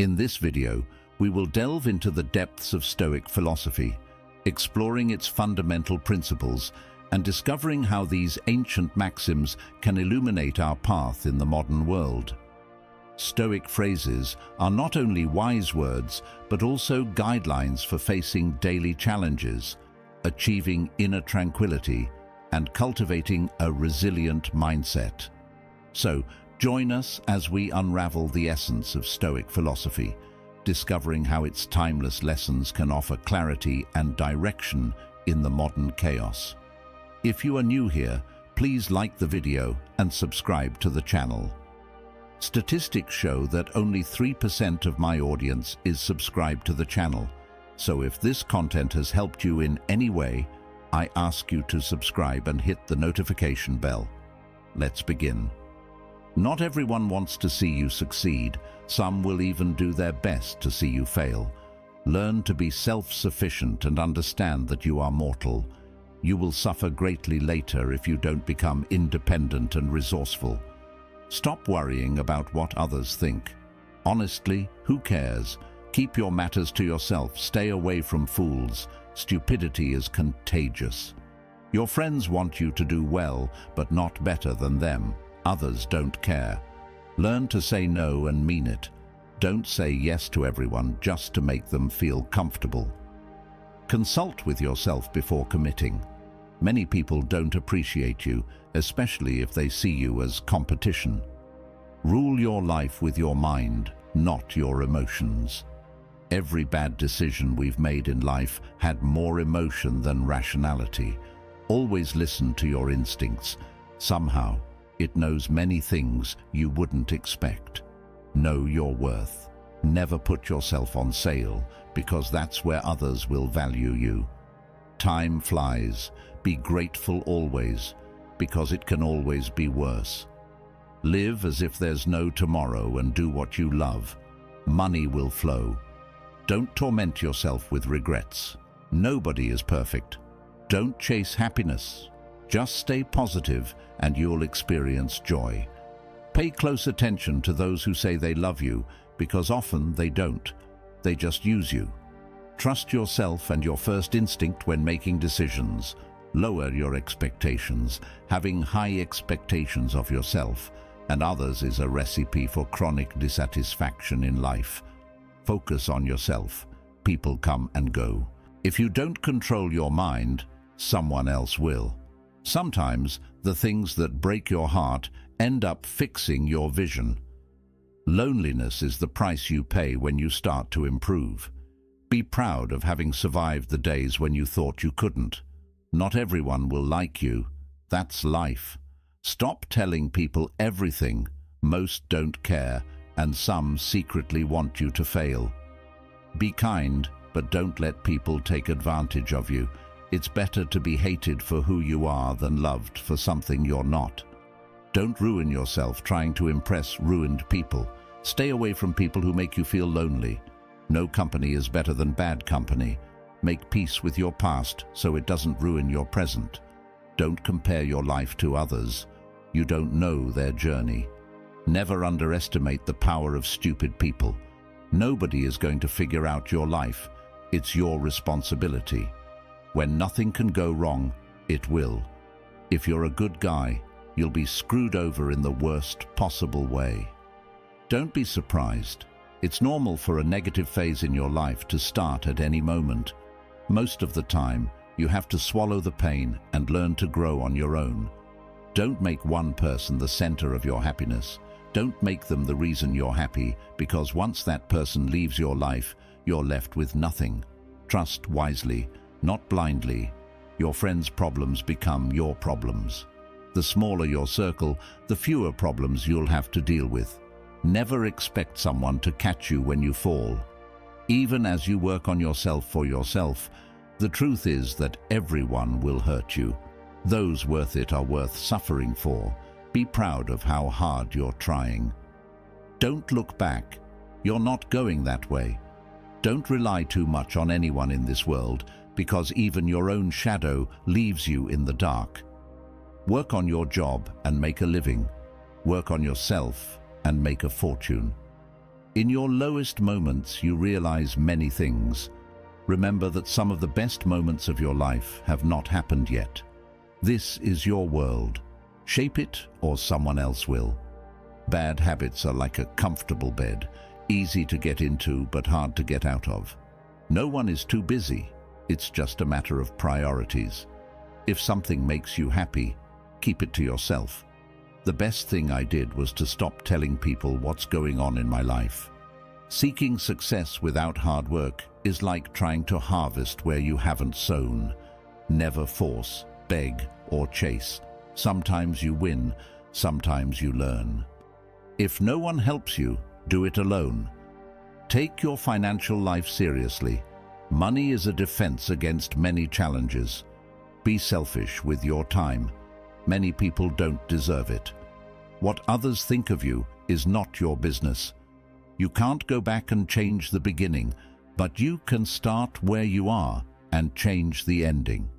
In this video, we will delve into the depths of Stoic philosophy, exploring its fundamental principles and discovering how these ancient maxims can illuminate our path in the modern world. Stoic phrases are not only wise words, but also guidelines for facing daily challenges, achieving inner tranquility, and cultivating a resilient mindset. So, join us as we unravel the essence of Stoic philosophy, discovering how its timeless lessons can offer clarity and direction in the modern chaos. If you are new here, please like the video and subscribe to the channel. Statistics show that only 3% of my audience is subscribed to the channel, so if this content has helped you in any way, I ask you to subscribe and hit the notification bell. Let's begin. Not everyone wants to see you succeed. Some will even do their best to see you fail. Learn to be self-sufficient and understand that you are mortal. You will suffer greatly later if you don't become independent and resourceful. Stop worrying about what others think. Honestly, who cares? Keep your matters to yourself. Stay away from fools. Stupidity is contagious. Your friends want you to do well, but not better than them. Others don't care. Learn to say no and mean it. Don't say yes to everyone just to make them feel comfortable. Consult with yourself before committing. Many people don't appreciate you, especially if they see you as competition. Rule your life with your mind, not your emotions. Every bad decision we've made in life had more emotion than rationality. Always listen to your instincts. Somehow, it knows many things you wouldn't expect. Know your worth. Never put yourself on sale, because that's where others will value you. Time flies. Be grateful always, because it can always be worse. Live as if there's no tomorrow and do what you love. Money will flow. Don't torment yourself with regrets. Nobody is perfect. Don't chase happiness. Just stay positive and you'll experience joy. Pay close attention to those who say they love you, because often they don't. They just use you. Trust yourself and your first instinct when making decisions. Lower your expectations. Having high expectations of yourself and others is a recipe for chronic dissatisfaction in life. Focus on yourself. People come and go. If you don't control your mind, someone else will. Sometimes the things that break your heart end up fixing your vision. Loneliness is the price you pay when you start to improve. Be proud of having survived the days when you thought you couldn't. Not everyone will like you. That's life. Stop telling people everything. Most don't care, and some secretly want you to fail. Be kind, but don't let people take advantage of you. It's better to be hated for who you are than loved for something you're not. Don't ruin yourself trying to impress ruined people. Stay away from people who make you feel lonely. No company is better than bad company. Make peace with your past so it doesn't ruin your present. Don't compare your life to others. You don't know their journey. Never underestimate the power of stupid people. Nobody is going to figure out your life. It's your responsibility. When nothing can go wrong, it will. If you're a good guy, you'll be screwed over in the worst possible way. Don't be surprised. It's normal for a negative phase in your life to start at any moment. Most of the time, you have to swallow the pain and learn to grow on your own. Don't make one person the center of your happiness. Don't make them the reason you're happy, because once that person leaves your life, you're left with nothing. Trust wisely, not blindly. Your friends' problems become your problems. The smaller your circle, the fewer problems you'll have to deal with. Never expect someone to catch you when you fall. Even as you work on yourself for yourself, the truth is that everyone will hurt you. Those worth it are worth suffering for. Be proud of how hard you're trying. Don't look back. You're not going that way. Don't rely too much on anyone in this world, because even your own shadow leaves you in the dark. Work on your job and make a living. Work on yourself and make a fortune. In your lowest moments, you realize many things. Remember that some of the best moments of your life have not happened yet. This is your world. Shape it or someone else will. Bad habits are like a comfortable bed, easy to get into but hard to get out of. No one is too busy. It's just a matter of priorities. If something makes you happy, keep it to yourself. The best thing I did was to stop telling people what's going on in my life. Seeking success without hard work is like trying to harvest where you haven't sown. Never force, beg, or chase. Sometimes you win, sometimes you learn. If no one helps you, do it alone. Take your financial life seriously. Money is a defense against many challenges. Be selfish with your time. Many people don't deserve it. What others think of you is not your business. You can't go back and change the beginning, but you can start where you are and change the ending.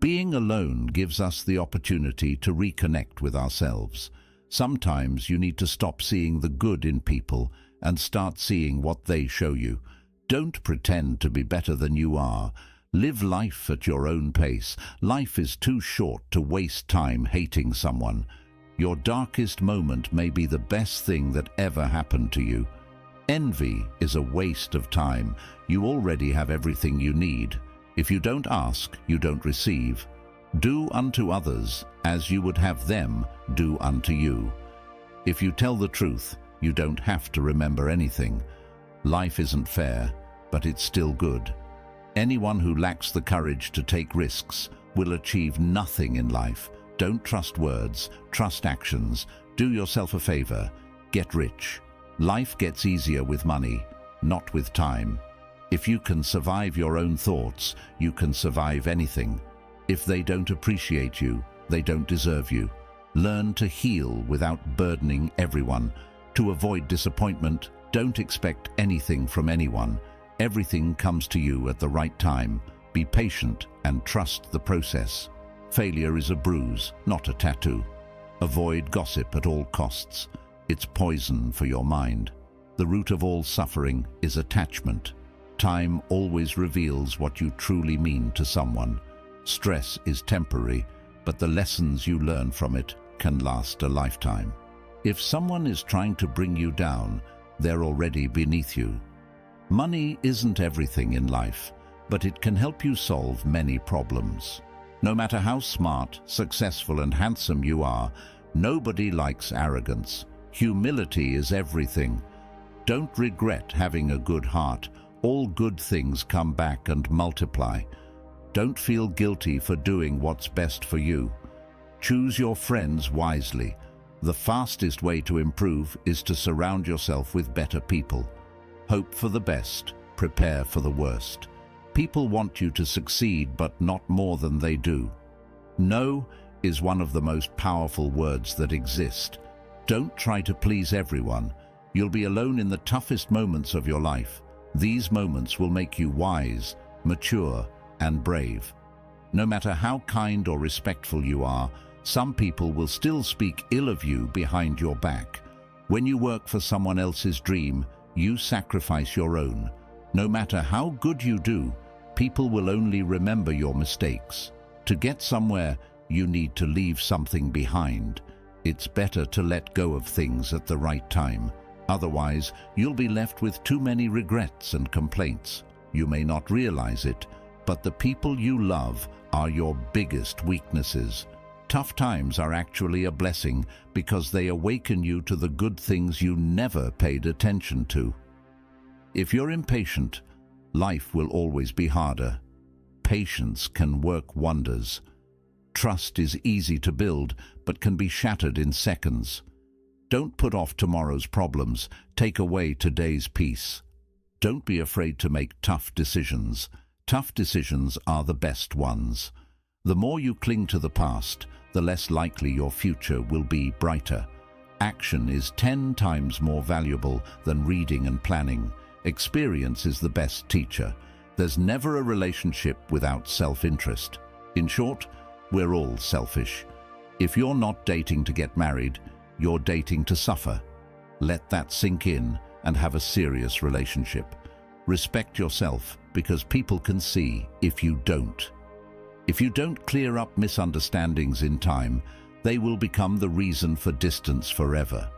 Being alone gives us the opportunity to reconnect with ourselves. Sometimes you need to stop seeing the good in people and start seeing what they show you. Don't pretend to be better than you are. Live life at your own pace. Life is too short to waste time hating someone. Your darkest moment may be the best thing that ever happened to you. Envy is a waste of time. You already have everything you need. If you don't ask, you don't receive. Do unto others as you would have them do unto you. If you tell the truth, you don't have to remember anything. Life isn't fair, but it's still good. Anyone who lacks the courage to take risks will achieve nothing in life. Don't trust words, trust actions. Do yourself a favor. Get rich. Life gets easier with money, not with time. If you can survive your own thoughts, you can survive anything. If they don't appreciate you, they don't deserve you. Learn to heal without burdening everyone. To avoid disappointment, don't expect anything from anyone. Everything comes to you at the right time. Be patient and trust the process. Failure is a bruise, not a tattoo. Avoid gossip at all costs. It's poison for your mind. The root of all suffering is attachment. Time always reveals what you truly mean to someone. Stress is temporary, but the lessons you learn from it can last a lifetime. If someone is trying to bring you down, they're already beneath you. Money isn't everything in life, but it can help you solve many problems. No matter how smart, successful, and handsome you are, nobody likes arrogance. Humility is everything. Don't regret having a good heart. All good things come back and multiply. Don't feel guilty for doing what's best for you. Choose your friends wisely. The fastest way to improve is to surround yourself with better people. Hope for the best, prepare for the worst. People want you to succeed, but not more than they do. No is one of the most powerful words that exist. Don't try to please everyone. You'll be alone in the toughest moments of your life. These moments will make you wise, mature, and brave. No matter how kind or respectful you are, some people will still speak ill of you behind your back. When you work for someone else's dream, you sacrifice your own. No matter how good you do, people will only remember your mistakes. To get somewhere, you need to leave something behind. It's better to let go of things at the right time. Otherwise, you'll be left with too many regrets and complaints. You may not realize it, but the people you love are your biggest weaknesses. Tough times are actually a blessing because they awaken you to the good things you never paid attention to. If you're impatient, life will always be harder. Patience can work wonders. Trust is easy to build, but can be shattered in seconds. Don't put off tomorrow's problems. Take away today's peace. Don't be afraid to make tough decisions. Tough decisions are the best ones. The more you cling to the past, the less likely your future will be brighter. Action is 10 times more valuable than reading and planning. Experience is the best teacher. There's never a relationship without self-interest. In short, we're all selfish. If you're not dating to get married, you're dating to suffer. Let that sink in and have a serious relationship. Respect yourself, because people can see if you don't. If you don't clear up misunderstandings in time, they will become the reason for distance forever.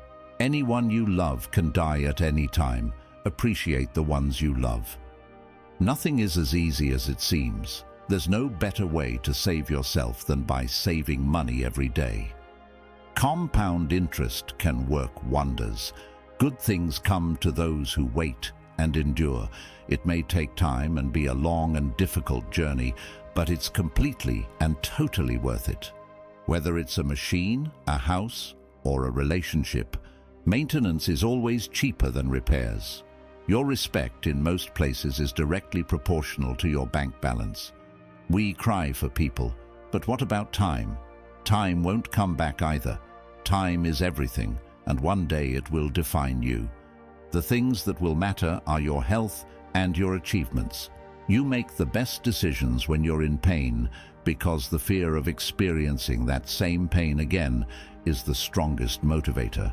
Anyone you love can die at any time. Appreciate the ones you love. Nothing is as easy as it seems. There's no better way to save yourself than by saving money every day. Compound interest can work wonders. Good things come to those who wait and endure. It may take time and be a long and difficult journey, but it's completely and totally worth it. Whether it's a machine, a house, or a relationship, maintenance is always cheaper than repairs. Your respect in most places is directly proportional to your bank balance. We cry for people, but what about time? Time won't come back either. Time is everything, and one day it will define you. The things that will matter are your health and your achievements. You make the best decisions when you're in pain, because the fear of experiencing that same pain again is the strongest motivator.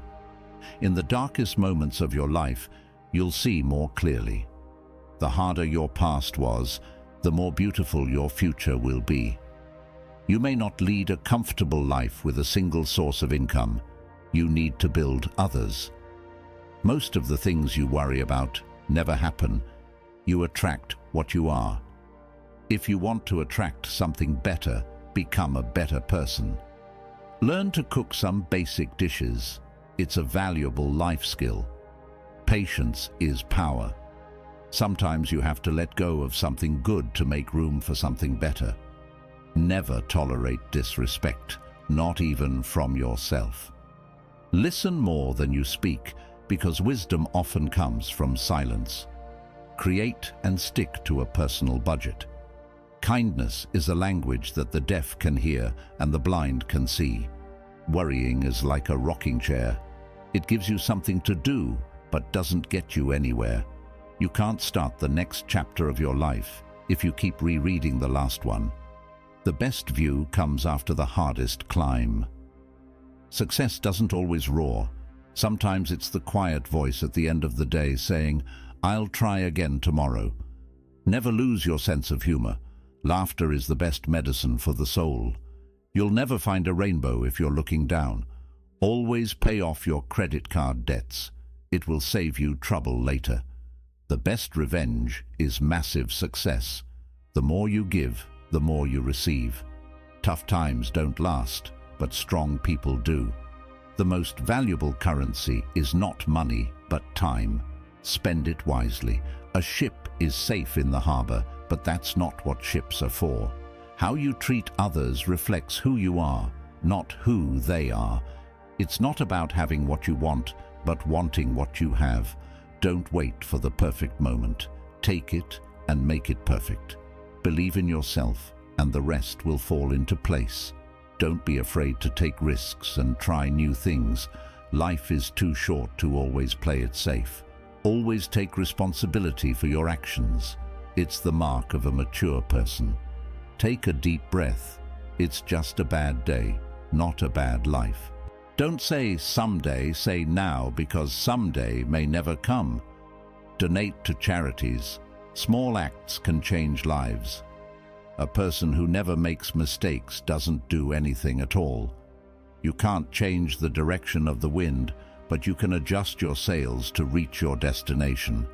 In the darkest moments of your life, you'll see more clearly. The harder your past was, the more beautiful your future will be. You may not lead a comfortable life with a single source of income. You need to build others. Most of the things you worry about never happen. You attract what you are. If you want to attract something better, become a better person. Learn to cook some basic dishes. It's a valuable life skill. Patience is power. Sometimes you have to let go of something good to make room for something better. Never tolerate disrespect, not even from yourself. Listen more than you speak, because wisdom often comes from silence. Create and stick to a personal budget. Kindness is a language that the deaf can hear and the blind can see. Worrying is like a rocking chair. It gives you something to do, but doesn't get you anywhere. You can't start the next chapter of your life if you keep rereading the last one. The best view comes after the hardest climb. Success doesn't always roar. Sometimes it's the quiet voice at the end of the day saying, "I'll try again tomorrow." Never lose your sense of humor. Laughter is the best medicine for the soul. You'll never find a rainbow if you're looking down. Always pay off your credit card debts. It will save you trouble later. The best revenge is massive success. The more you give, the more you receive. Tough times don't last, but strong people do. The most valuable currency is not money, but time. Spend it wisely. A ship is safe in the harbor, but that's not what ships are for. How you treat others reflects who you are, not who they are. It's not about having what you want, but wanting what you have. Don't wait for the perfect moment. Take it and make it perfect. Believe in yourself, and the rest will fall into place. Don't be afraid to take risks and try new things. Life is too short to always play it safe. Always take responsibility for your actions. It's the mark of a mature person. Take a deep breath. It's just a bad day, not a bad life. Don't say someday, say now, because someday may never come. Donate to charities. Small acts can change lives. A person who never makes mistakes doesn't do anything at all. You can't change the direction of the wind, but you can adjust your sails to reach your destination.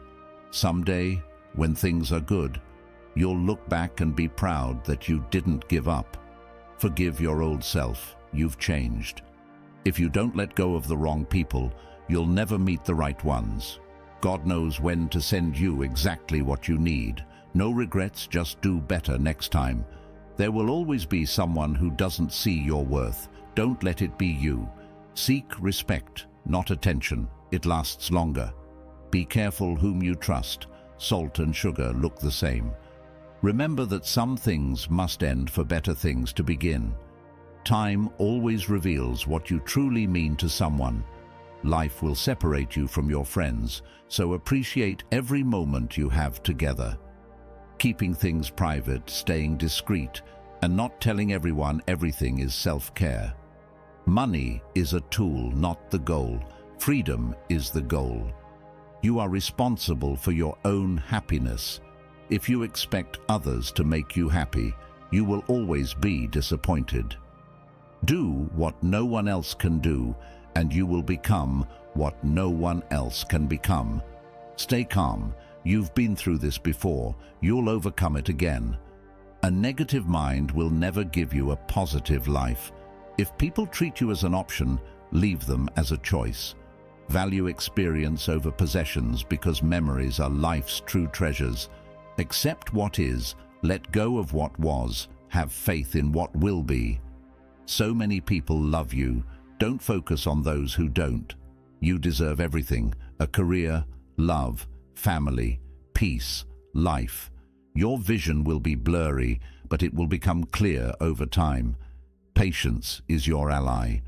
Someday, when things are good, you'll look back and be proud that you didn't give up. Forgive your old self. You've changed. If you don't let go of the wrong people, you'll never meet the right ones. God knows when to send you exactly what you need. No regrets, just do better next time. There will always be someone who doesn't see your worth. Don't let it be you. Seek respect, not attention. It lasts longer. Be careful whom you trust. Salt and sugar look the same. Remember that some things must end for better things to begin. Time always reveals what you truly mean to someone. Life will separate you from your friends, so appreciate every moment you have together. Keeping things private, staying discreet, and not telling everyone everything is self-care. Money is a tool, not the goal. Freedom is the goal. You are responsible for your own happiness. If you expect others to make you happy, you will always be disappointed. Do what no one else can do, and you will become what no one else can become. Stay calm. You've been through this before. You'll overcome it again. A negative mind will never give you a positive life. If people treat you as an option, leave them as a choice. Value experience over possessions because memories are life's true treasures. Accept what is, let go of what was, have faith in what will be. So many people love you. Don't focus on those who don't. You deserve everything: a career, love, family, peace, life. Your vision will be blurry, but it will become clear over time. Patience is your ally.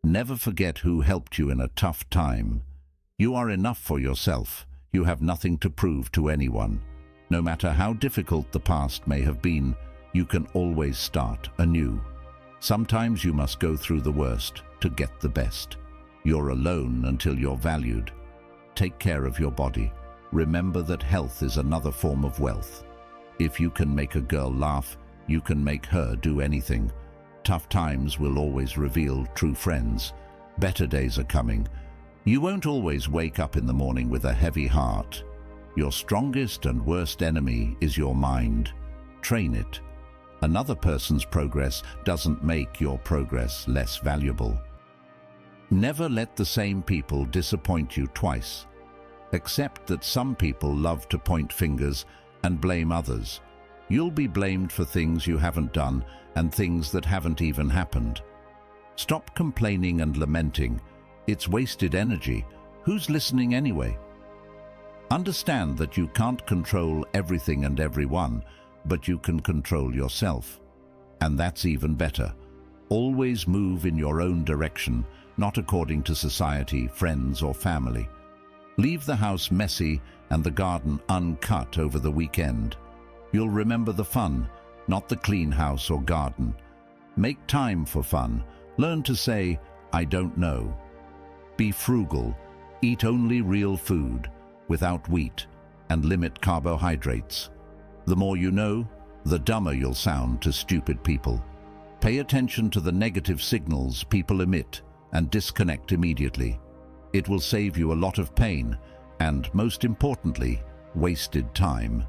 Never forget who helped you in a tough time. You are enough for yourself. You have nothing to prove to anyone. No matter how difficult the past may have been, you can always start anew. Sometimes you must go through the worst to get the best. You're alone until you're valued. Take care of your body. Remember that health is another form of wealth. If you can make a girl laugh, you can make her do anything. Tough times will always reveal true friends. Better days are coming. You won't always wake up in the morning with a heavy heart. Your strongest and worst enemy is your mind. Train it. Another person's progress doesn't make your progress less valuable. Never let the same people disappoint you twice. Accept that some people love to point fingers and blame others. You'll be blamed for things you haven't done and things that haven't even happened. Stop complaining and lamenting. It's wasted energy. Who's listening anyway? Understand that you can't control everything and everyone, but you can control yourself. And that's even better. Always move in your own direction, not according to society, friends, or family. Leave the house messy and the garden uncut over the weekend. You'll remember the fun, not the clean house or garden. Make time for fun. Learn to say, "I don't know." Be frugal. Eat only real food, without wheat, and limit carbohydrates. The more you know, the dumber you'll sound to stupid people. Pay attention to the negative signals people emit and disconnect immediately. It will save you a lot of pain and, most importantly, wasted time.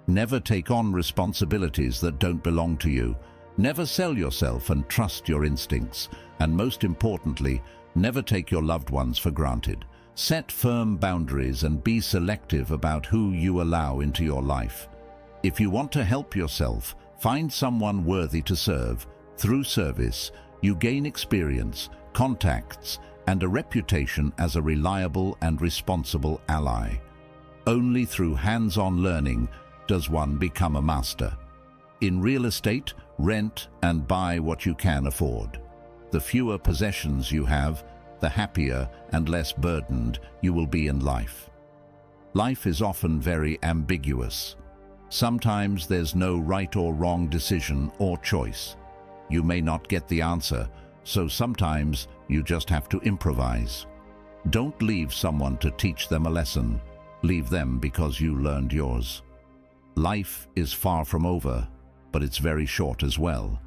Never take on responsibilities that don't belong to you. Never sell yourself and trust your instincts. And most importantly, never take your loved ones for granted. Set firm boundaries and be selective about who you allow into your life. If you want to help yourself, find someone worthy to serve. Through service, you gain experience, contacts, and a reputation as a reliable and responsible ally. Only through hands-on learning does one become a master. In real estate, rent and buy what you can afford. The fewer possessions you have, the happier and less burdened you will be in life. Life is often very ambiguous. Sometimes there's no right or wrong decision or choice. You may not get the answer, so sometimes you just have to improvise. Don't leave someone to teach them a lesson. Leave them because you learned yours. Life is far from over, but it's very short as well.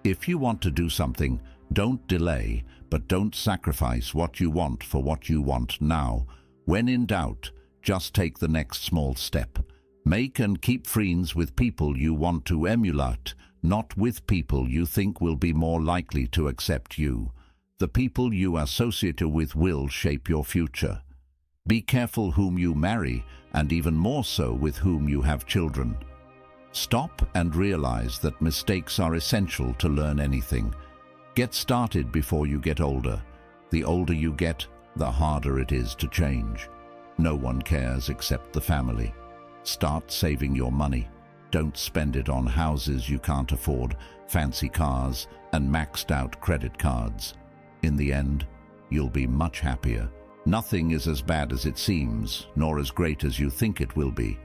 If you want to do something, don't delay, but don't sacrifice what you want for what you want now. When in doubt, just take the next small step. Make and keep friends with people you want to emulate, not with people you think will be more likely to accept you. The people you associate with will shape your future. Be careful whom you marry, and even more so with whom you have children. Stop and realize that mistakes are essential to learn anything. Get started before you get older. The older you get, the harder it is to change. No one cares except the family. Start saving your money. Don't spend it on houses you can't afford, fancy cars, and maxed out credit cards. In the end, you'll be much happier. Nothing is as bad as it seems, nor as great as you think it will be.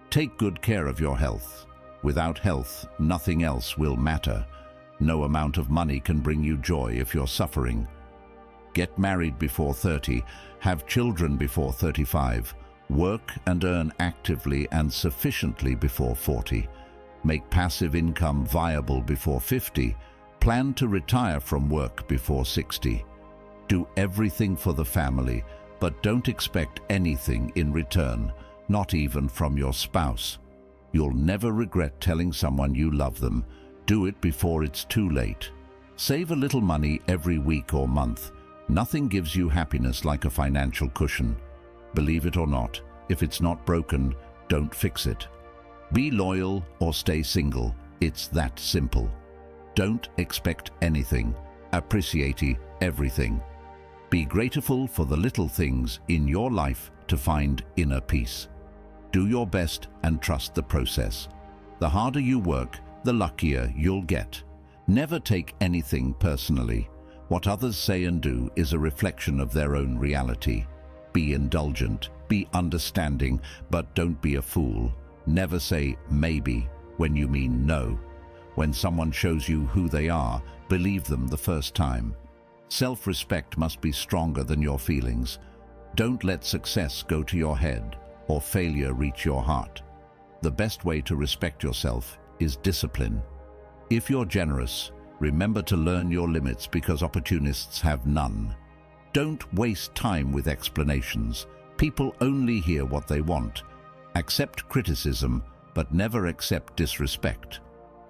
Take good care of your health. Without health, nothing else will matter. No amount of money can bring you joy if you're suffering. get married before 30, have children before 35, work and earn actively and sufficiently before 40, make passive income viable before 50, plan to retire from work before 60. Do everything for the family, but don't expect anything in return, not even from your spouse. You'll never regret telling someone you love them. Do it before it's too late. Save a little money every week or month. Nothing gives you happiness like a financial cushion. Believe it or not, if it's not broken, don't fix it. Be loyal or stay single. It's that simple. Don't expect anything. Appreciate everything. Be grateful for the little things in your life to find inner peace. Do your best and trust the process. The harder you work, the luckier you'll get. Never take anything personally. What others say and do is a reflection of their own reality. Be indulgent, be understanding, but don't be a fool. Never say maybe when you mean no. When someone shows you who they are, believe them the first time. Self-respect must be stronger than your feelings. Don't let success go to your head or failure reach your heart. The best way to respect yourself is discipline. If you're generous, remember to learn your limits because opportunists have none. Don't waste time with explanations. People only hear what they want. Accept criticism, but never accept disrespect.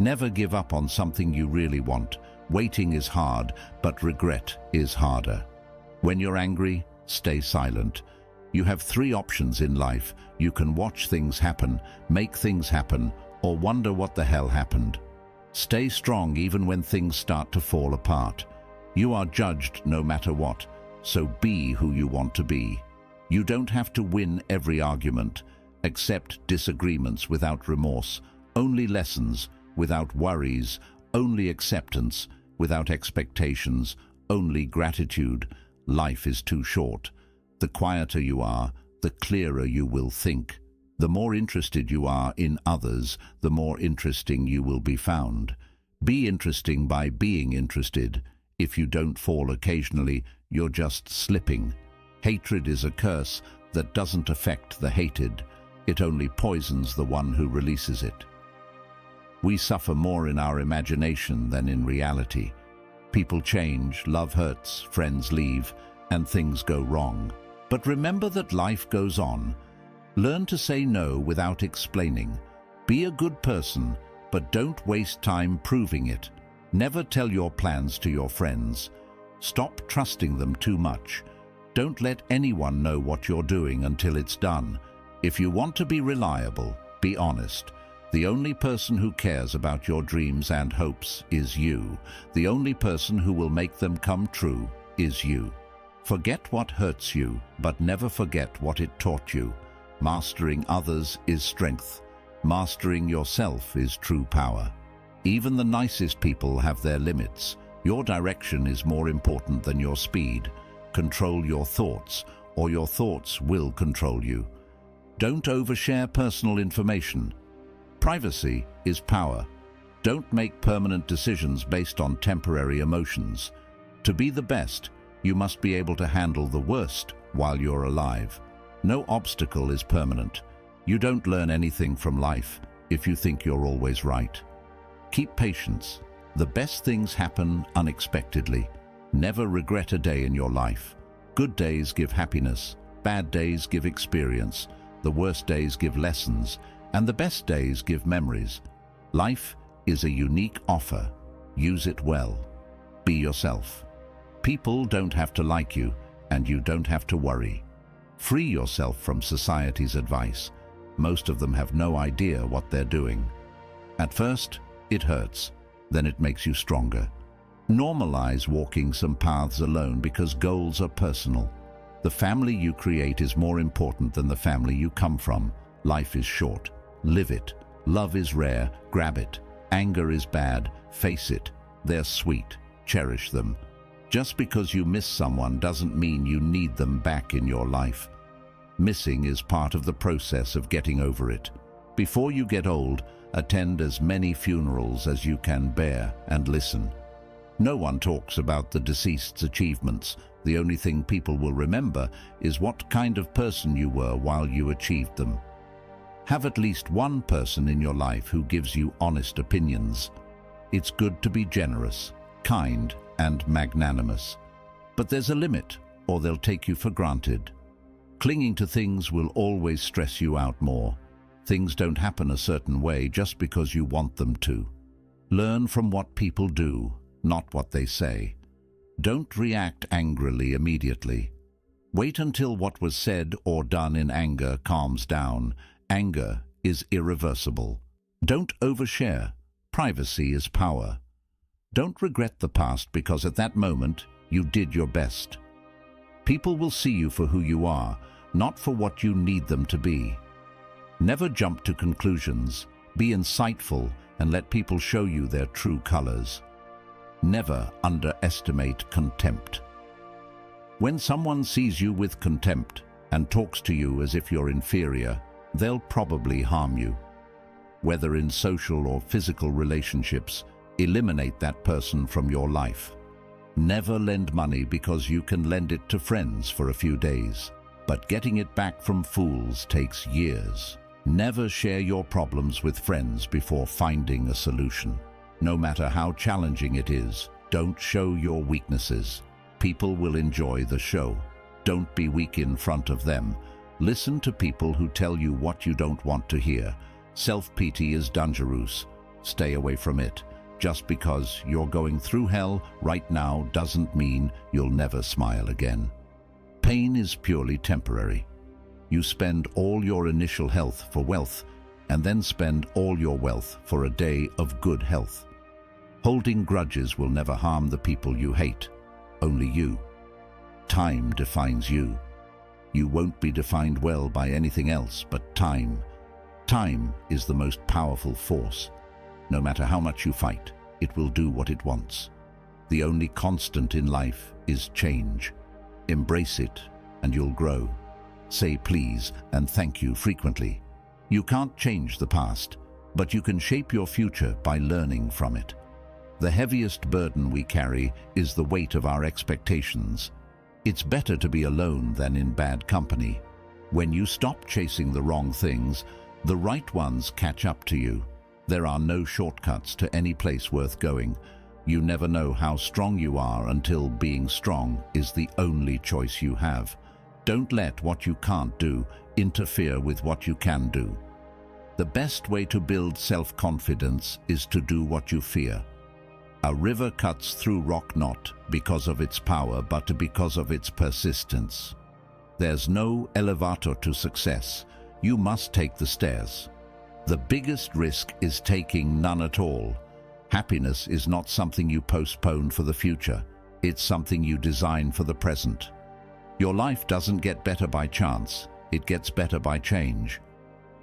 Never give up on something you really want. Waiting is hard, but regret is harder. When you're angry, stay silent. You have 3 options in life. You can watch things happen, make things happen, or wonder what the hell happened. Stay strong even when things start to fall apart. You are judged no matter what, so be who you want to be. You don't have to win every argument. Accept disagreements without remorse. Only lessons without worries. Only acceptance without expectations. Only gratitude. Life is too short. The quieter you are, the clearer you will think. The more interested you are in others, the more interesting you will be found. Be interesting by being interested. If you don't fall occasionally, you're just slipping. Hatred is a curse that doesn't affect the hated. It only poisons the one who releases it. We suffer more in our imagination than in reality. People change, love hurts, friends leave, and things go wrong. But remember that life goes on. Learn to say no without explaining. Be a good person, but don't waste time proving it. Never tell your plans to your friends. Stop trusting them too much. Don't let anyone know what you're doing until it's done. If you want to be reliable, be honest. The only person who cares about your dreams and hopes is you. The only person who will make them come true is you. Forget what hurts you, but never forget what it taught you. Mastering others is strength. Mastering yourself is true power. Even the nicest people have their limits. Your direction is more important than your speed. Control your thoughts, or your thoughts will control you. Don't overshare personal information. Privacy is power. Don't make permanent decisions based on temporary emotions. To be the best, you must be able to handle the worst while you're alive. No obstacle is permanent. You don't learn anything from life if you think you're always right. Keep patience. The best things happen unexpectedly. Never regret a day in your life. Good days give happiness. Bad days give experience. The worst days give lessons. And the best days give memories. Life is a unique offer. Use it well. Be yourself. People don't have to like you, and you don't have to worry. Free yourself from society's advice. Most of them have no idea what they're doing. At first, it hurts. Then it makes you stronger. Normalize walking some paths alone because goals are personal. The family you create is more important than the family you come from. Life is short. Live it. Love is rare. Grab it. Anger is bad. Face it. They're sweet. Cherish them. Just because you miss someone doesn't mean you need them back in your life. Missing is part of the process of getting over it. Before you get old, attend as many funerals as you can bear and listen. No one talks about the deceased's achievements. The only thing people will remember is what kind of person you were while you achieved them. Have at least one person in your life who gives you honest opinions. It's good to be generous, kind, and magnanimous. But there's a limit, or they'll take you for granted. Clinging to things will always stress you out more. Things don't happen a certain way just because you want them to. Learn from what people do, not what they say. Don't react angrily immediately. Wait until what was said or done in anger calms down. Anger is irreversible. Don't overshare. Privacy is power. Don't regret the past because at that moment you did your best. People will see you for who you are, not for what you need them to be. Never jump to conclusions. Be insightful and let people show you their true colors. Never underestimate contempt. When someone sees you with contempt and talks to you as if you're inferior, they'll probably harm you. Whether in social or physical relationships, eliminate that person from your life. Never lend money because you can lend it to friends for a few days, but getting it back from fools takes years. Never share your problems with friends before finding a solution. No matter how challenging it is, don't show your weaknesses. People will enjoy the show. Don't be weak in front of them. Listen to people who tell you what you don't want to hear. Self-pity is dangerous. Stay away from it. Just because you're going through hell right now doesn't mean you'll never smile again. Pain is purely temporary. You spend all your initial health for wealth, and then spend all your wealth for a day of good health. Holding grudges will never harm the people you hate, only you. Time defines you. You won't be defined well by anything else but time. Time is the most powerful force. No matter how much you fight, it will do what it wants. The only constant in life is change. Embrace it, and you'll grow. Say please and thank you frequently. You can't change the past, but you can shape your future by learning from it. The heaviest burden we carry is the weight of our expectations. It's better to be alone than in bad company. When you stop chasing the wrong things, the right ones catch up to you. There are no shortcuts to any place worth going. You never know how strong you are until being strong is the only choice you have. Don't let what you can't do interfere with what you can do. The best way to build self-confidence is to do what you fear. A river cuts through rock not because of its power, but because of its persistence. There's no elevator to success. You must take the stairs. The biggest risk is taking none at all. Happiness is not something you postpone for the future. It's something you design for the present. Your life doesn't get better by chance. It gets better by change.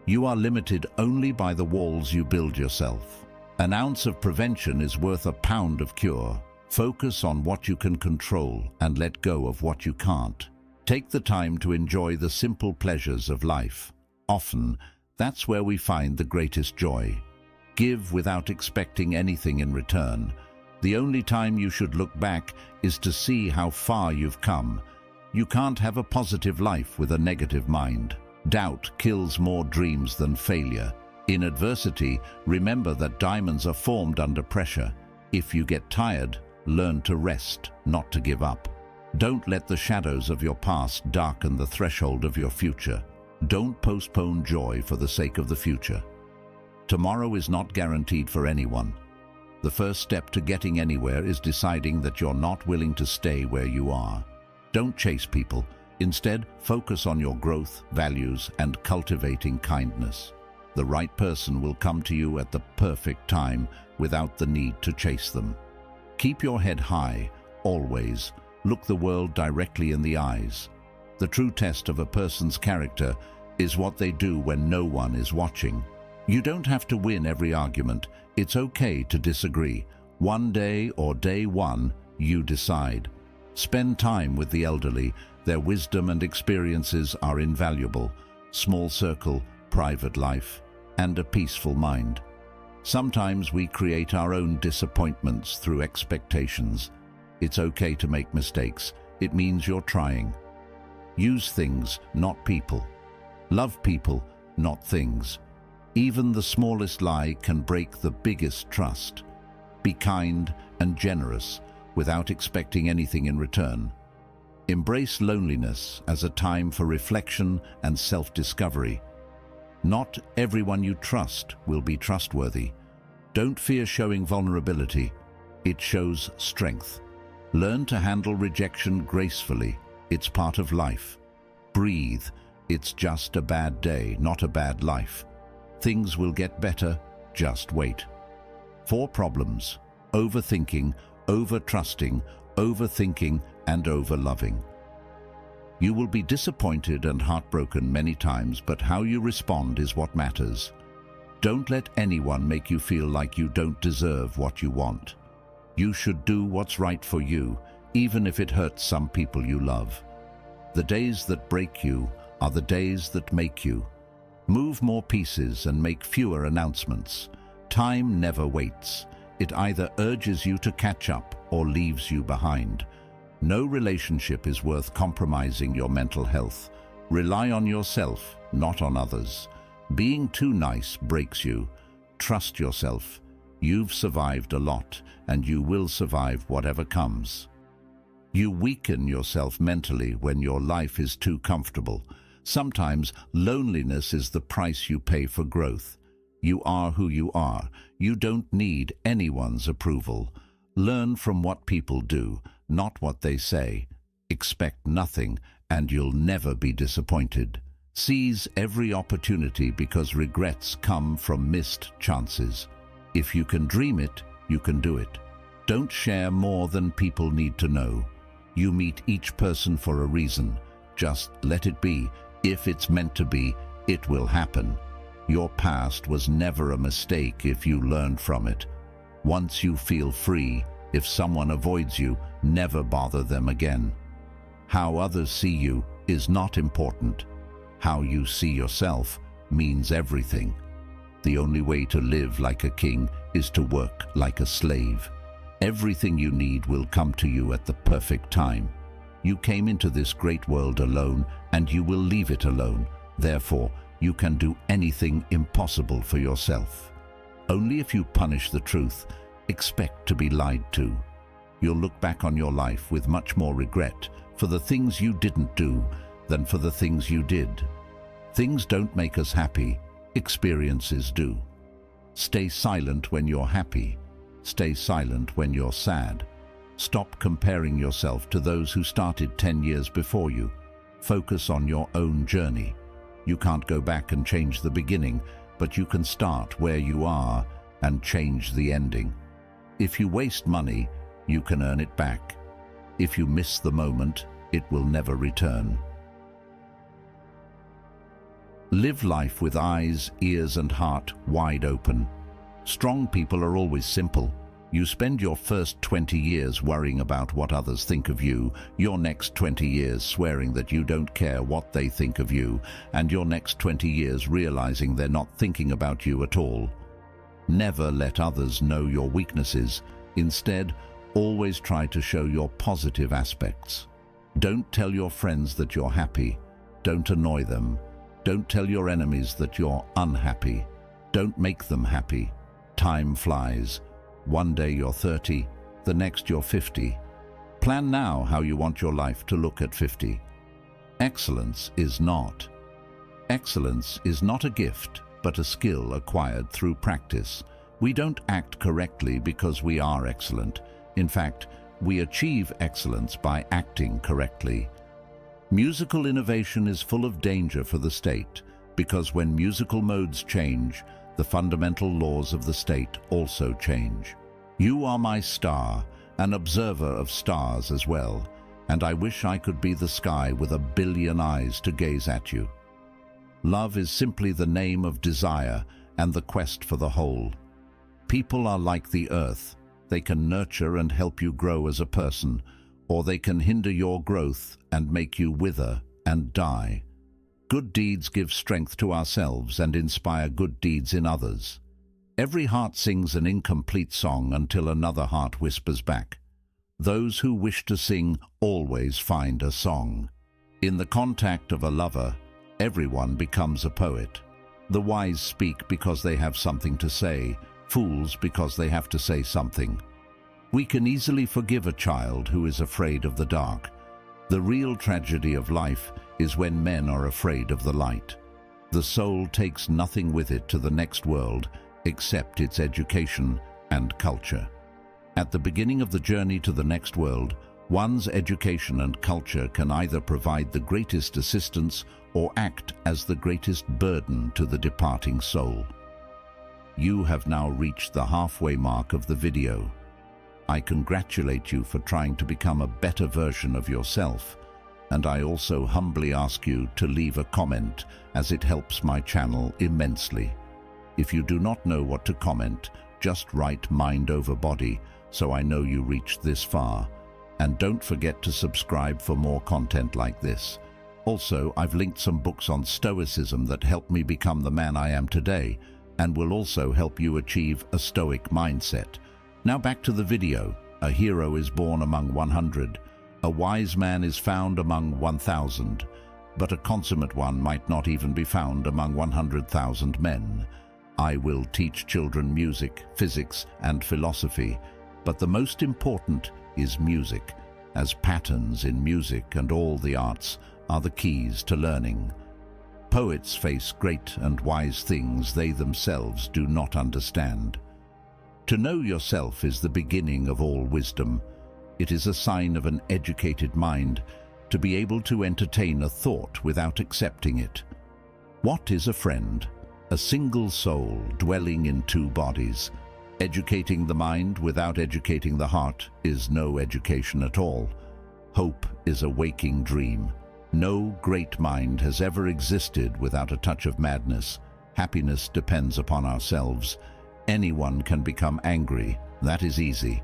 You are limited only by the walls you build yourself. An ounce of prevention is worth a pound of cure. Focus on what you can control and let go of what you can't. Take the time to enjoy the simple pleasures of life. Often, that's where we find the greatest joy. Give without expecting anything in return. The only time you should look back is to see how far you've come. You can't have a positive life with a negative mind. Doubt kills more dreams than failure. In adversity, remember that diamonds are formed under pressure. If you get tired, learn to rest, not to give up. Don't let the shadows of your past darken the threshold of your future. Don't postpone joy for the sake of the future. Tomorrow is not guaranteed for anyone. The first step to getting anywhere is deciding that you're not willing to stay where you are. Don't chase people. Instead, focus on your growth, values, and cultivating kindness. The right person will come to you at the perfect time without the need to chase them. Keep your head high, always. Look the world directly in the eyes. The true test of a person's character is what they do when no one is watching. You don't have to win every argument. It's okay to disagree. One day or day one, you decide. Spend time with the elderly. Their wisdom and experiences are invaluable. Small circle, private life, and a peaceful mind. Sometimes we create our own disappointments through expectations. It's okay to make mistakes. It means you're trying. Use things, not people. Love people, not things. Even the smallest lie can break the biggest trust. Be kind and generous without expecting anything in return. Embrace loneliness as a time for reflection and self-discovery. Not everyone you trust will be trustworthy. Don't fear showing vulnerability. It shows strength. Learn to handle rejection gracefully. It's part of life. Breathe. It's just a bad day, not a bad life. Things will get better. Just wait. 4 problems: overthinking, over-trusting, overthinking, and over-loving. You will be disappointed and heartbroken many times, but how you respond is what matters. Don't let anyone make you feel like you don't deserve what you want. You should do what's right for you, even if it hurts some people you love. The days that break you are the days that make you. Move more pieces and make fewer announcements. Time never waits. It either urges you to catch up or leaves you behind. No relationship is worth compromising your mental health. Rely on yourself, not on others. Being too nice breaks you. Trust yourself. You've survived a lot, and you will survive whatever comes. You weaken yourself mentally when your life is too comfortable. Sometimes loneliness is the price you pay for growth. You are who you are. You don't need anyone's approval. Learn from what people do, not what they say. Expect nothing, and you'll never be disappointed. Seize every opportunity because regrets come from missed chances. If you can dream it, you can do it. Don't share more than people need to know. You meet each person for a reason. Just let it be. If it's meant to be, it will happen. Your past was never a mistake if you learned from it. Once you feel free, if someone avoids you, never bother them again. How others see you is not important. How you see yourself means everything. The only way to live like a king is to work like a slave. Everything you need will come to you at the perfect time. You came into this great world alone, and you will leave it alone. Therefore, you can do anything impossible for yourself. Only if you punish the truth, expect to be lied to. You'll look back on your life with much more regret for the things you didn't do than for the things you did. Things don't make us happy, experiences do. Stay silent when you're happy. Stay silent when you're sad. Stop comparing yourself to those who started 10 years before you. Focus on your own journey. You can't go back and change the beginning, but you can start where you are and change the ending. If you waste money, you can earn it back. If you miss the moment, it will never return. Live life with eyes, ears, and heart wide open. Strong people are always simple. You spend your first 20 years worrying about what others think of you, your next 20 years swearing that you don't care what they think of you, and your next 20 years realizing they're not thinking about you at all. Never let others know your weaknesses. Instead, always try to show your positive aspects. Don't tell your friends that you're happy. Don't annoy them. Don't tell your enemies that you're unhappy. Don't make them happy. Time flies. One day you're 30, the next you're 50. Plan now how you want your life to look at 50. Excellence is not a gift, but a skill acquired through practice. We don't act correctly because we are excellent. In fact, we achieve excellence by acting correctly. Musical innovation is full of danger for the state, because when musical modes change, the fundamental laws of the state also change. You are my star, an observer of stars as well, and I wish I could be the sky with 1 billion eyes to gaze at you. Love is simply the name of desire and the quest for the whole. People are like the earth. They can nurture and help you grow as a person, or they can hinder your growth and make you wither and die. Good deeds give strength to ourselves and inspire good deeds in others. Every heart sings an incomplete song until another heart whispers back. Those who wish to sing always find a song. In the contact of a lover, everyone becomes a poet. The wise speak because they have something to say, fools because they have to say something. We can easily forgive a child who is afraid of the dark. The real tragedy of life is when men are afraid of the light. The soul takes nothing with it to the next world except its education and culture. At the beginning of the journey to the next world, one's education and culture can either provide the greatest assistance or act as the greatest burden to the departing soul. You have now reached the halfway mark of the video. I congratulate you for trying to become a better version of yourself, and I also humbly ask you to leave a comment, as it helps my channel immensely. If you do not know what to comment, just write mind over body so I know you reached this far. And don't forget to subscribe for more content like this. Also, I've linked some books on Stoicism that helped me become the man I am today, and will also help you achieve a Stoic mindset. Now back to the video. A hero is born among 100. A wise man is found among 1,000. But a consummate one might not even be found among 100,000 men. I will teach children music, physics, and philosophy, but the most important is music, as patterns in music and all the arts are the keys to learning. Poets face great and wise things they themselves do not understand. To know yourself is the beginning of all wisdom. It is a sign of an educated mind to be able to entertain a thought without accepting it. What is a friend? A single soul dwelling in two bodies. Educating the mind without educating the heart is no education at all. Hope is a waking dream. No great mind has ever existed without a touch of madness. Happiness depends upon ourselves. Anyone can become angry, that is easy.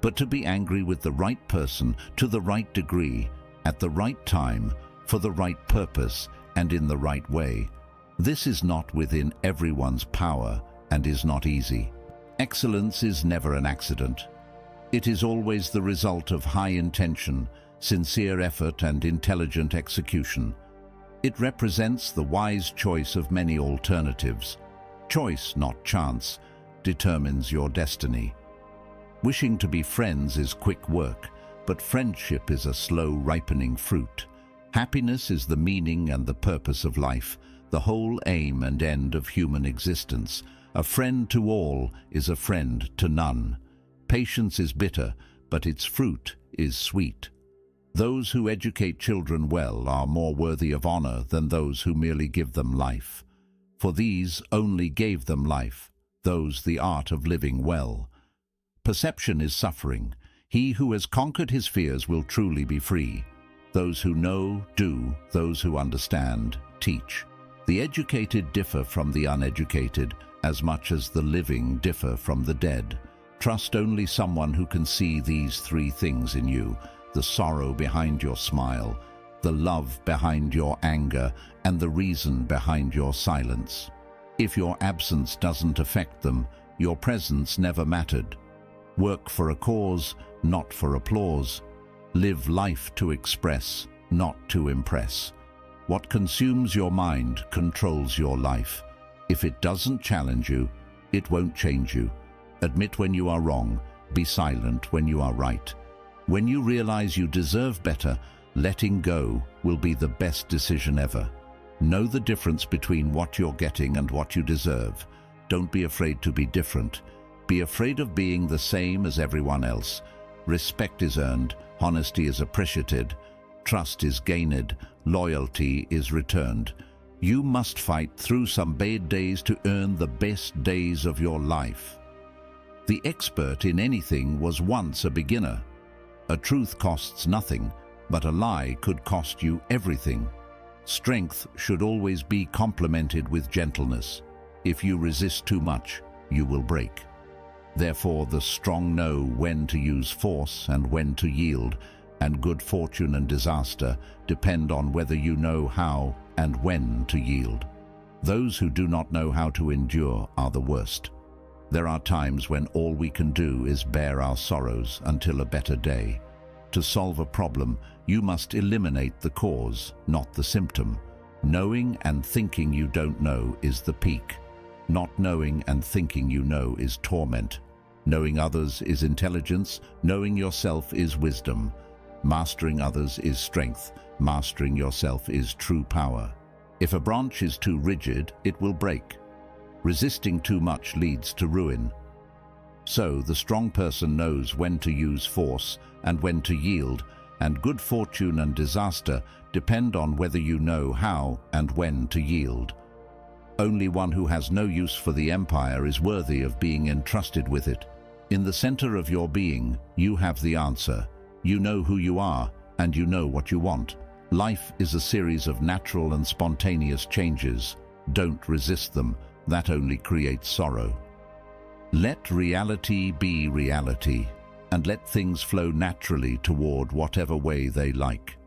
But to be angry with the right person, to the right degree, at the right time, for the right purpose, and in the right way, this is not within everyone's power and is not easy. Excellence is never an accident. It is always the result of high intention, sincere effort, and intelligent execution. It represents the wise choice of many alternatives. Choice, not chance, determines your destiny. Wishing to be friends is quick work, but friendship is a slow ripening fruit. Happiness is the meaning and the purpose of life, the whole aim and end of human existence. A friend to all is a friend to none. Patience is bitter, but its fruit is sweet. Those who educate children well are more worthy of honor than those who merely give them life. For these only gave them life, those the art of living well. Perception is suffering. He who has conquered his fears will truly be free. Those who know, do. Those who understand, teach. The educated differ from the uneducated, as much as the living differ from the dead. Trust only someone who can see these three things in you: the sorrow behind your smile, the love behind your anger, and the reason behind your silence. If your absence doesn't affect them, your presence never mattered. Work for a cause, not for applause. Live life to express, not to impress. What consumes your mind controls your life. If it doesn't challenge you, it won't change you. Admit when you are wrong. Be silent when you are right. When you realize you deserve better, letting go will be the best decision ever. Know the difference between what you're getting and what you deserve. Don't be afraid to be different. Be afraid of being the same as everyone else. Respect is earned, honesty is appreciated, trust is gained, loyalty is returned. You must fight through some bad days to earn the best days of your life. The expert in anything was once a beginner. A truth costs nothing, but a lie could cost you everything. Strength should always be complemented with gentleness. If you resist too much, you will break. Therefore, the strong know when to use force and when to yield, and good fortune and disaster depend on whether you know how and when to yield. Those who do not know how to endure are the worst. There are times when all we can do is bear our sorrows until a better day. To solve a problem, you must eliminate the cause, not the symptom. Knowing and thinking you don't know is the peak. Not knowing and thinking you know is torment. Knowing others is intelligence. Knowing yourself is wisdom. Mastering others is strength. Mastering yourself is true power. If a branch is too rigid, it will break. Resisting too much leads to ruin. So, the strong person knows when to use force and when to yield, and good fortune and disaster depend on whether you know how and when to yield. Only one who has no use for the empire is worthy of being entrusted with it. In the center of your being, you have the answer. You know who you are, and you know what you want. Life is a series of natural and spontaneous changes. Don't resist them. That only creates sorrow. Let reality be reality, and let things flow naturally toward whatever way they like.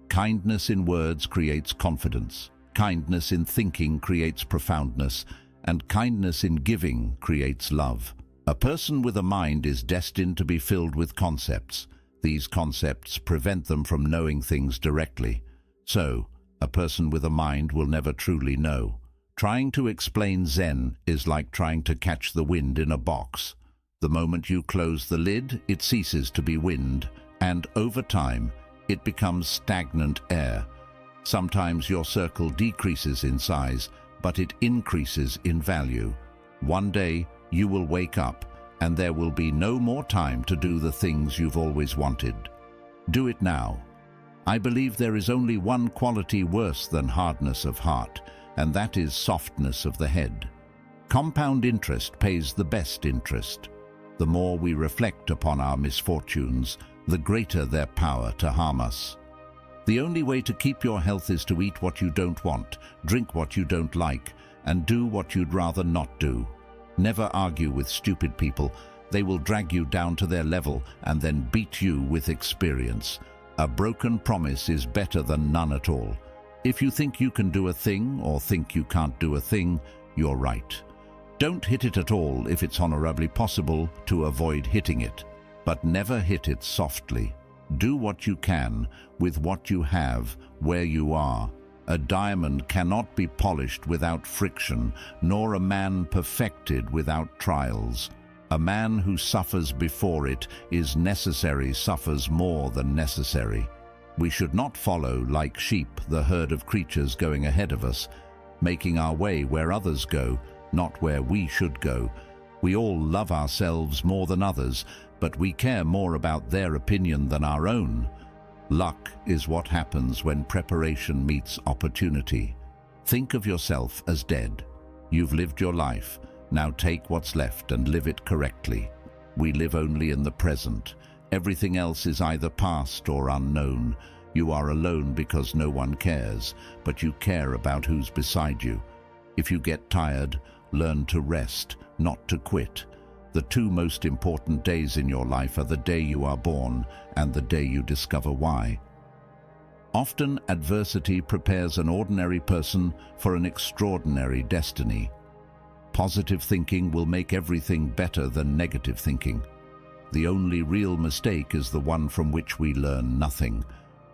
Kindness in words creates confidence. Kindness in thinking creates profoundness, and kindness in giving creates love. A person with a mind is destined to be filled with concepts. These concepts prevent them from knowing things directly. So, a person with a mind will never truly know. Trying to explain Zen is like trying to catch the wind in a box. The moment you close the lid, it ceases to be wind, and over time, it becomes stagnant air. Sometimes your circle decreases in size, but it increases in value. One day, you will wake up, and there will be no more time to do the things you've always wanted. Do it now. I believe there is only one quality worse than hardness of heart, and that is softness of the head. Compound interest pays the best interest. The more we reflect upon our misfortunes, the greater their power to harm us. The only way to keep your health is to eat what you don't want, drink what you don't like, and do what you'd rather not do. Never argue with stupid people. They will drag you down to their level and then beat you with experience. A broken promise is better than none at all. If you think you can do a thing or think you can't do a thing, you're right. Don't hit it at all if it's honorably possible to avoid hitting it, but never hit it softly. Do what you can with what you have where you are. A diamond cannot be polished without friction, nor a man perfected without trials. A man who suffers before it is necessary suffers more than necessary. We should not follow, like sheep, the herd of creatures going ahead of us, making our way where others go, not where we should go. We all love ourselves more than others, but we care more about their opinion than our own. Luck is what happens when preparation meets opportunity. Think of yourself as dead. You've lived your life. Now take what's left and live it correctly. We live only in the present. Everything else is either past or unknown. You are alone because no one cares, but you care about who's beside you. If you get tired, learn to rest, not to quit. The two most important days in your life are the day you are born and the day you discover why. Often, adversity prepares an ordinary person for an extraordinary destiny. Positive thinking will make everything better than negative thinking. The only real mistake is the one from which we learn nothing.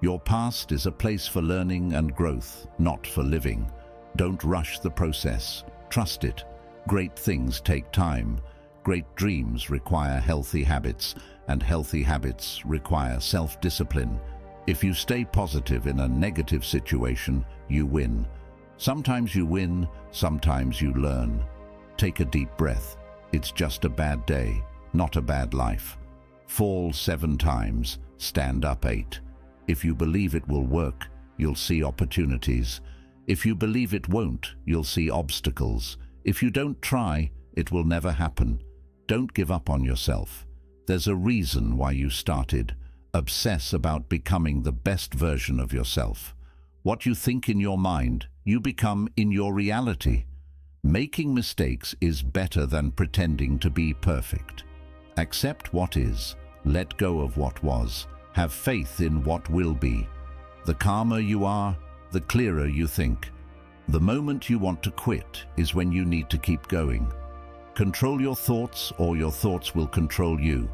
Your past is a place for learning and growth, not for living. Don't rush the process. Trust it. Great things take time. Great dreams require healthy habits, and healthy habits require self-discipline. If you stay positive in a negative situation, you win. Sometimes you win, sometimes you learn. Take a deep breath. It's just a bad day, not a bad life. Fall 7 times, stand up 8. If you believe it will work, you'll see opportunities. If you believe it won't, you'll see obstacles. If you don't try, it will never happen. Don't give up on yourself. There's a reason why you started. Obsess about becoming the best version of yourself. What you think in your mind, you become in your reality. Making mistakes is better than pretending to be perfect. Accept what is. Let go of what was. Have faith in what will be. The calmer you are, the clearer you think. The moment you want to quit is when you need to keep going. Control your thoughts, or your thoughts will control you.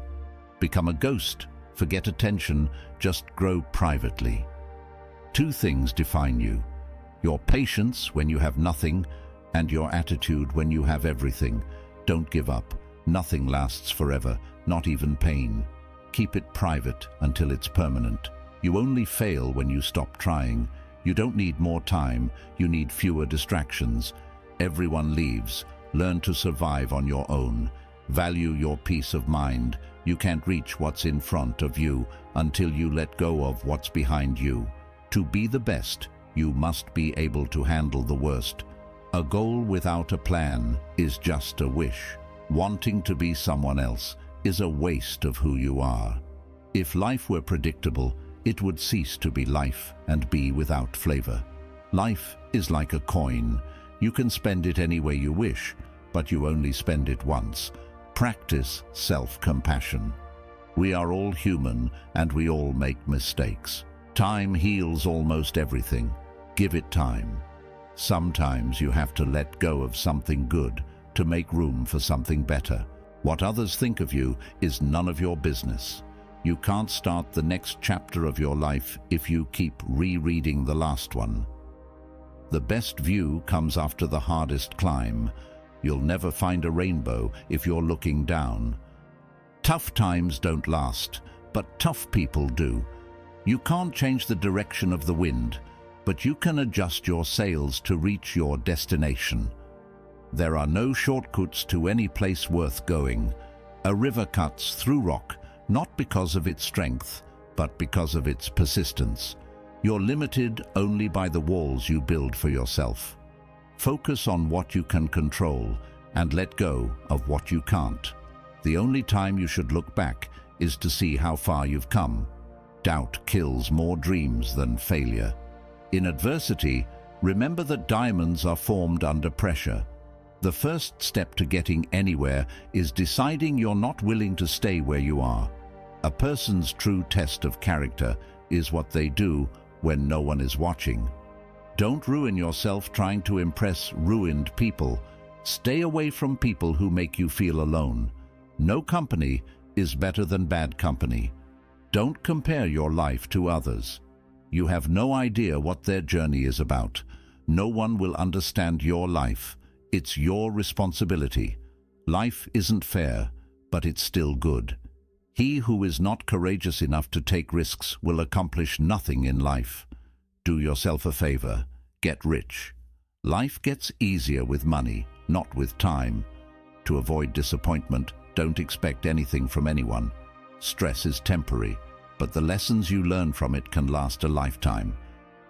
Become a ghost. Forget attention. Just grow privately. 2 things define you: your patience when you have nothing, and your attitude when you have everything. Don't give up. Nothing lasts forever, not even pain. Keep it private until it's permanent. You only fail when you stop trying. You don't need more time, you need fewer distractions. Everyone leaves. Learn to survive on your own. Value your peace of mind. You can't reach what's in front of you until you let go of what's behind you. To be the best, you must be able to handle the worst. A goal without a plan is just a wish. Wanting to be someone else is a waste of who you are. If life were predictable, it would cease to be life and be without flavor. Life is like a coin. You can spend it any way you wish, but you only spend it once. Practice self-compassion. We are all human and we all make mistakes. Time heals almost everything. Give it time. Sometimes you have to let go of something good to make room for something better. What others think of you is none of your business. You can't start the next chapter of your life if you keep rereading the last one. The best view comes after the hardest climb. You'll never find a rainbow if you're looking down. Tough times don't last, but tough people do. You can't change the direction of the wind, but you can adjust your sails to reach your destination. There are no shortcuts to any place worth going. A river cuts through rock, not because of its strength, but because of its persistence. You're limited only by the walls you build for yourself. Focus on what you can control and let go of what you can't. The only time you should look back is to see how far you've come. Doubt kills more dreams than failure. In adversity, remember that diamonds are formed under pressure. The first step to getting anywhere is deciding you're not willing to stay where you are. A person's true test of character is what they do when no one is watching. Don't ruin yourself trying to impress ruined people. Stay away from people who make you feel alone. No company is better than bad company. Don't compare your life to others. You have no idea what their journey is about. No one will understand your life. It's your responsibility. Life isn't fair, but it's still good. He who is not courageous enough to take risks will accomplish nothing in life. Do yourself a favor. Get rich. Life gets easier with money, not with time. To avoid disappointment, don't expect anything from anyone. Stress is temporary, but the lessons you learn from it can last a lifetime.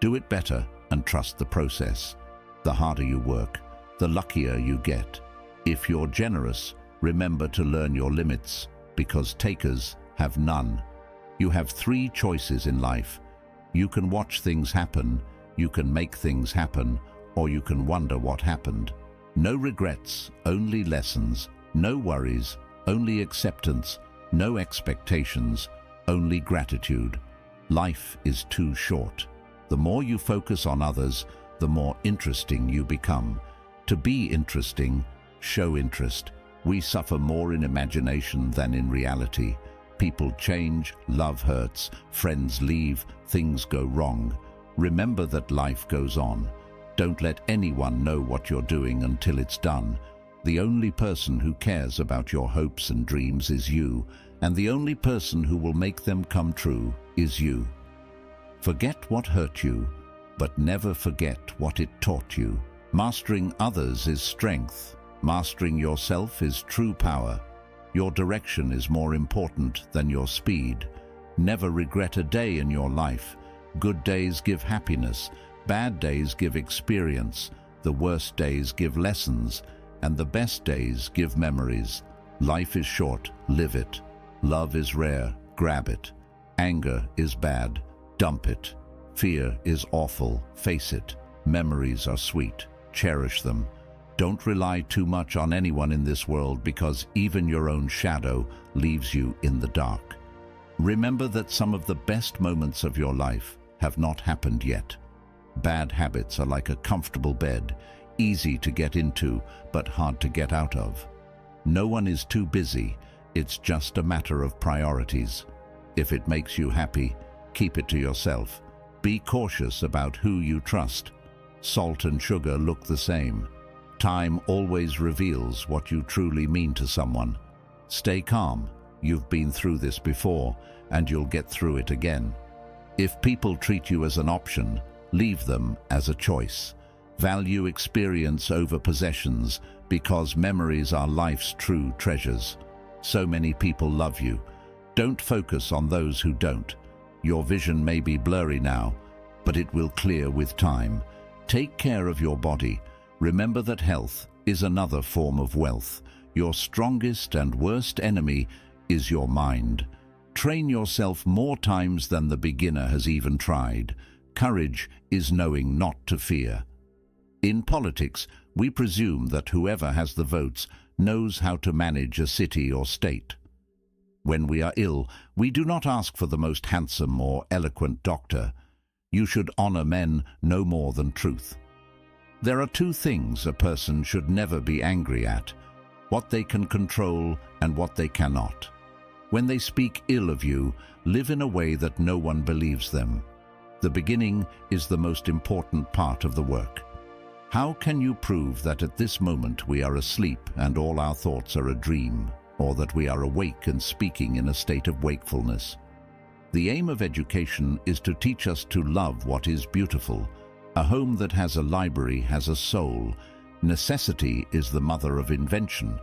Do it better and trust the process. The harder you work, the luckier you get. If you're generous, remember to learn your limits, because takers have none. You have 3 choices in life. You can watch things happen, you can make things happen, or you can wonder what happened. No regrets, only lessons. No worries, only acceptance. No expectations, only gratitude. Life is too short. The more you focus on others, the more interesting you become. To be interesting, show interest. We suffer more in imagination than in reality. People change, love hurts, friends leave, things go wrong. Remember that life goes on. Don't let anyone know what you're doing until it's done. The only person who cares about your hopes and dreams is you, and the only person who will make them come true is you. Forget what hurt you, but never forget what it taught you. Mastering others is strength. Mastering yourself is true power. Your direction is more important than your speed. Never regret a day in your life. Good days give happiness. Bad days give experience. The worst days give lessons. And the best days give memories. Life is short, live it. Love is rare, grab it. Anger is bad, dump it. Fear is awful, face it. Memories are sweet, cherish them. Don't rely too much on anyone in this world, because even your own shadow leaves you in the dark. Remember that some of the best moments of your life have not happened yet. Bad habits are like a comfortable bed, easy to get into, but hard to get out of. No one is too busy. It's just a matter of priorities. If it makes you happy, keep it to yourself. Be cautious about who you trust. Salt and sugar look the same. Time always reveals what you truly mean to someone. Stay calm. You've been through this before, and you'll get through it again. If people treat you as an option, leave them as a choice. Value experience over possessions, because memories are life's true treasures. So many people love you. Don't focus on those who don't. Your vision may be blurry now, but it will clear with time. Take care of your body. Remember that health is another form of wealth. Your strongest and worst enemy is your mind. Train yourself more times than the beginner has even tried. Courage is knowing not to fear. In politics, we presume that whoever has the votes knows how to manage a city or state. When we are ill, we do not ask for the most handsome or eloquent doctor. You should honor men no more than truth. There are two things a person should never be angry at: what they can control and what they cannot. When they speak ill of you, live in a way that no one believes them. The beginning is the most important part of the work. How can you prove that at this moment we are asleep and all our thoughts are a dream, or that we are awake and speaking in a state of wakefulness? The aim of education is to teach us to love what is beautiful. A home that has a library has a soul. Necessity is the mother of invention.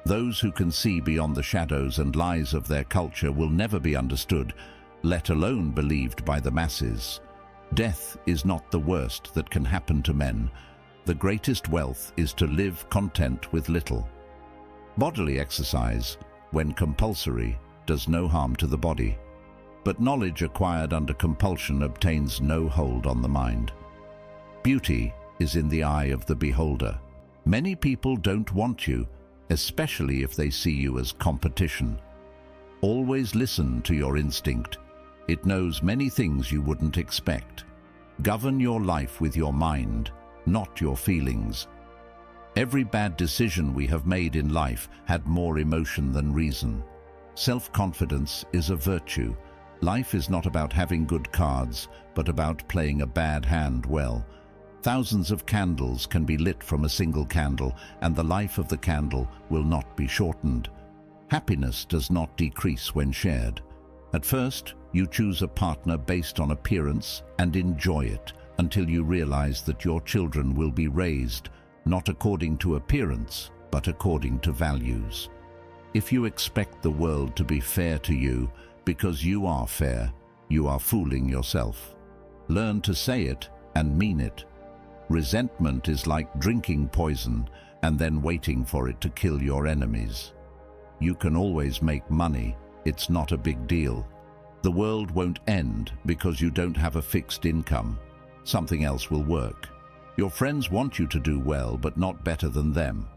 Those who can see beyond the shadows and lies of their culture will never be understood, let alone believed by the masses. Death is not the worst that can happen to men. The greatest wealth is to live content with little. Bodily exercise, when compulsory, does no harm to the body. But knowledge acquired under compulsion obtains no hold on the mind. Beauty is in the eye of the beholder. Many people don't want you, especially if they see you as competition. Always listen to your instinct. It knows many things you wouldn't expect. Govern your life with your mind, not your feelings. Every bad decision we have made in life had more emotion than reason. Self-confidence is a virtue. Life is not about having good cards, but about playing a bad hand well. Thousands of candles can be lit from a single candle, and the life of the candle will not be shortened. Happiness does not decrease when shared. At first, you choose a partner based on appearance and enjoy it until you realize that your children will be raised not according to appearance, but according to values. If you expect the world to be fair to you because you are fair, you are fooling yourself. Learn to say it and mean it. Resentment is like drinking poison and then waiting for it to kill your enemies. You can always make money. It's not a big deal. The world won't end because you don't have a fixed income. Something else will work. Your friends want you to do well, but not better than them.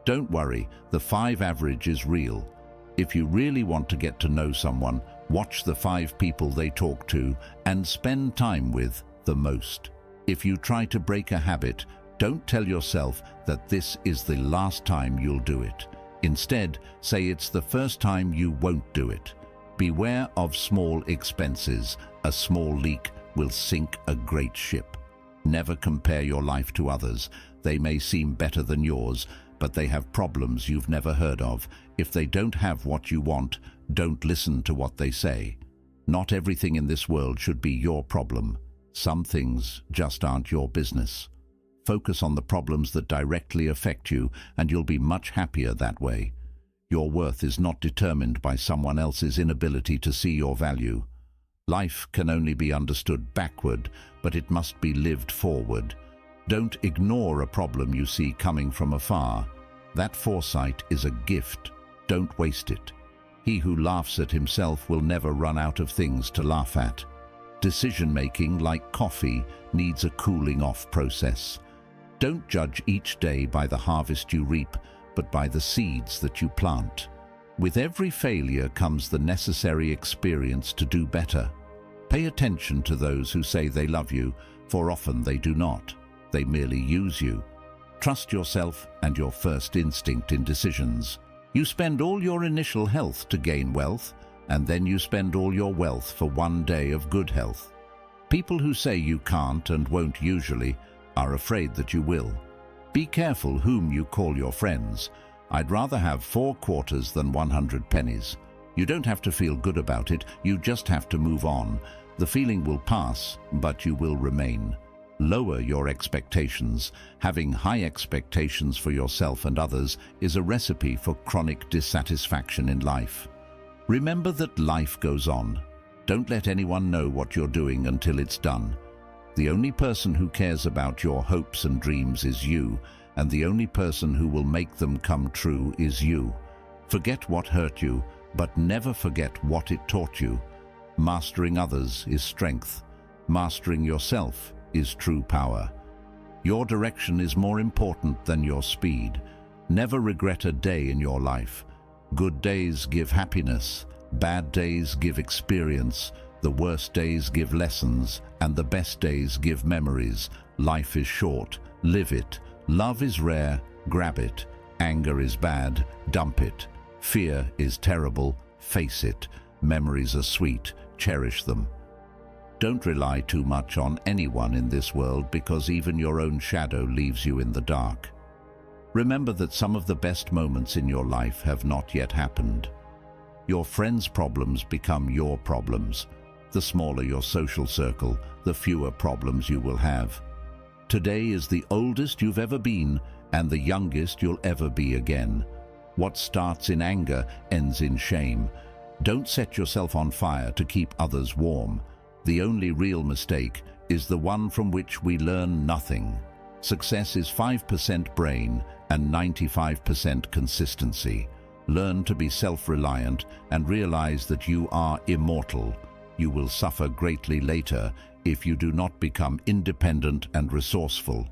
Don't worry, the 5 average is real. If you really want to get to know someone, watch the 5 people they talk to and spend time with the most. If you try to break a habit, don't tell yourself that this is the last time you'll do it. Instead, say it's the first time you won't do it. Beware of small expenses. A small leak will sink a great ship. Never compare your life to others. They may seem better than yours, but they have problems you've never heard of. If they don't have what you want, don't listen to what they say. Not everything in this world should be your problem. Some things just aren't your business. Focus on the problems that directly affect you, and you'll be much happier that way. Your worth is not determined by someone else's inability to see your value. Life can only be understood backward, but it must be lived forward. Don't ignore a problem you see coming from afar. That foresight is a gift. Don't waste it. He who laughs at himself will never run out of things to laugh at. Decision-making, like coffee, needs a cooling-off process. Don't judge each day by the harvest you reap, but by the seeds that you plant. With every failure comes the necessary experience to do better. Pay attention to those who say they love you, for often they do not. They merely use you. Trust yourself and your first instinct in decisions. You spend all your initial health to gain wealth, and then you spend all your wealth for one day of good health. People who say you can't and won't usually are afraid that you will. Be careful whom you call your friends. I'd rather have 4 quarters than 100 pennies. You don't have to feel good about it, you just have to move on. The feeling will pass, but you will remain. Lower your expectations. Having high expectations for yourself and others is a recipe for chronic dissatisfaction in life. Remember that life goes on. Don't let anyone know what you're doing until it's done. The only person who cares about your hopes and dreams is you, and the only person who will make them come true is you. Forget what hurt you, but never forget what it taught you. Mastering others is strength. Mastering yourself is true power. Your direction is more important than your speed. Never regret a day in your life. Good days give happiness, bad days give experience, the worst days give lessons, and the best days give memories. Life is short, live it. Love is rare, grab it. Anger is bad, dump it. Fear is terrible, face it. Memories are sweet, cherish them. Don't rely too much on anyone in this world, because even your own shadow leaves you in the dark. Remember that some of the best moments in your life have not yet happened. Your friends' problems become your problems. The smaller your social circle, the fewer problems you will have. Today is the oldest you've ever been and the youngest you'll ever be again. What starts in anger ends in shame. Don't set yourself on fire to keep others warm. The only real mistake is the one from which we learn nothing. Success is 5% brain and 95% consistency. Learn to be self-reliant and realize that you are immortal. You will suffer greatly later if you do not become independent and resourceful.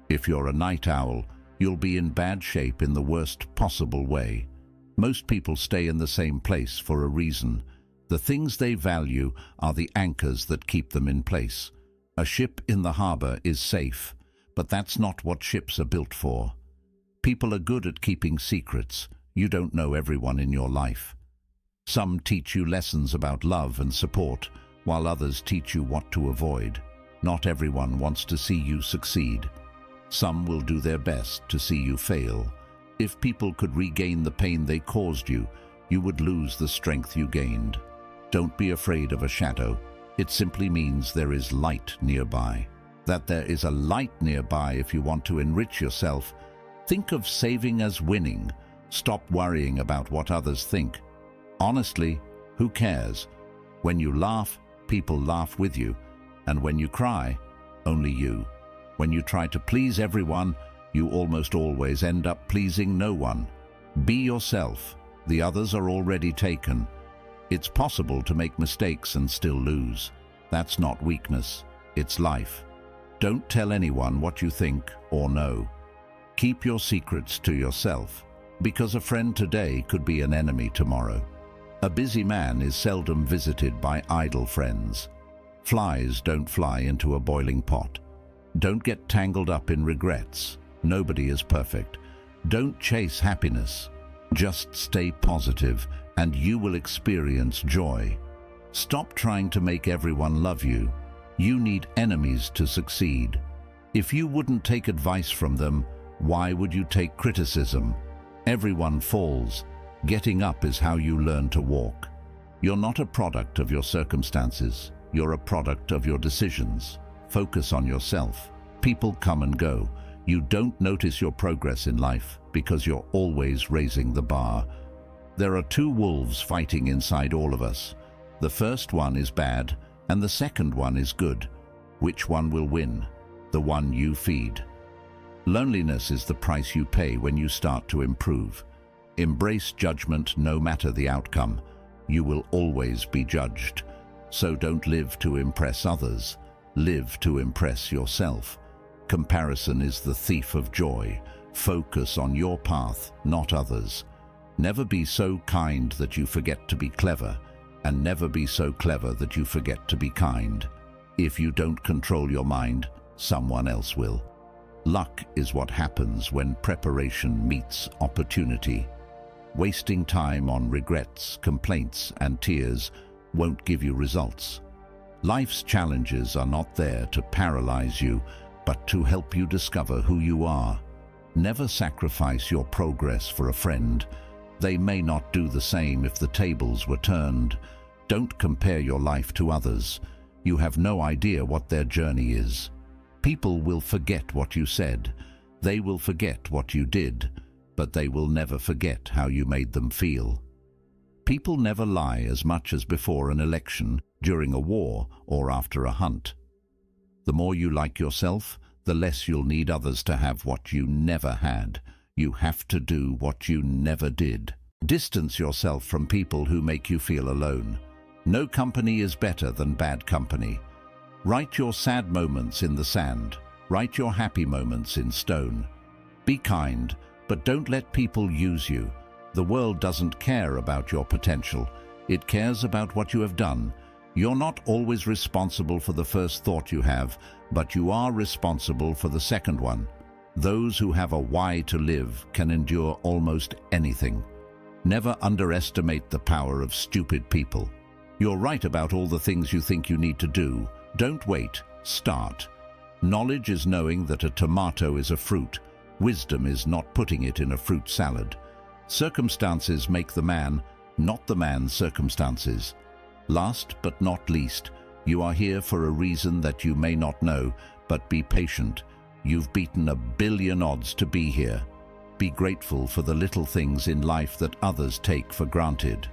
If you're a night owl, you'll be in bad shape in the worst possible way. Most people stay in the same place for a reason. The things they value are the anchors that keep them in place. A ship in the harbor is safe, but that's not what ships are built for. People are good at keeping secrets. You don't know everyone in your life. Some teach you lessons about love and support, while others teach you what to avoid. Not everyone wants to see you succeed. Some will do their best to see you fail. If people could regain the pain they caused you, you would lose the strength you gained. Don't be afraid of a shadow. It simply means there is light nearby. That there is a light nearby if you want to enrich yourself. Think of saving as winning. Stop worrying about what others think. Honestly, who cares? When you laugh, people laugh with you. And when you cry, only you. When you try to please everyone, you almost always end up pleasing no one. Be yourself. The others are already taken. It's possible to make mistakes and still lose. That's not weakness. It's life. Don't tell anyone what you think or know. Keep your secrets to yourself, because a friend today could be an enemy tomorrow. A busy man is seldom visited by idle friends. Flies don't fly into a boiling pot. Don't get tangled up in regrets. Nobody is perfect. Don't chase happiness. Just stay positive, and you will experience joy. Stop trying to make everyone love you. You need enemies to succeed. If you wouldn't take advice from them, why would you take criticism? Everyone falls. Getting up is how you learn to walk. You're not a product of your circumstances. You're a product of your decisions. Focus on yourself. People come and go. You don't notice your progress in life because you're always raising the bar. There are two wolves fighting inside all of us. The first one is bad, and the second one is good. Which one will win? The one you feed. Loneliness is the price you pay when you start to improve. Embrace judgment no matter the outcome. You will always be judged. So don't live to impress others. Live to impress yourself. Comparison is the thief of joy. Focus on your path, not others. Never be so kind that you forget to be clever, and never be so clever that you forget to be kind. If you don't control your mind, someone else will. Luck is what happens when preparation meets opportunity. Wasting time on regrets, complaints, and tears won't give you results. Life's challenges are not there to paralyze you, but to help you discover who you are. Never sacrifice your progress for a friend. They may not do the same if the tables were turned. Don't compare your life to others. You have no idea what their journey is. People will forget what you said. They will forget what you did, but they will never forget how you made them feel. People never lie as much as before an election, during a war, or after a hunt. The more you like yourself, the less you'll need others to have what you never had. You have to do what you never did. Distance yourself from people who make you feel alone. No company is better than bad company. Write your sad moments in the sand. Write your happy moments in stone. Be kind, but don't let people use you. The world doesn't care about your potential. It cares about what you have done. You're not always responsible for the first thought you have, but you are responsible for the second one. Those who have a why to live can endure almost anything. Never underestimate the power of stupid people. You're right about all the things you think you need to do. Don't wait. Start. Knowledge is knowing that a tomato is a fruit. Wisdom is not putting it in a fruit salad. Circumstances make the man, not the man's circumstances. Last but not least, you are here for a reason that you may not know, but be patient. You've beaten 1,000,000,000 odds to be here. Be grateful for the little things in life that others take for granted.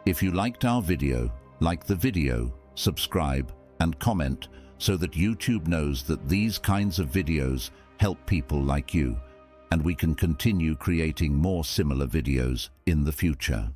If you liked our video, like the video, subscribe, and comment so that YouTube knows that these kinds of videos help people like you, and we can continue creating more similar videos in the future.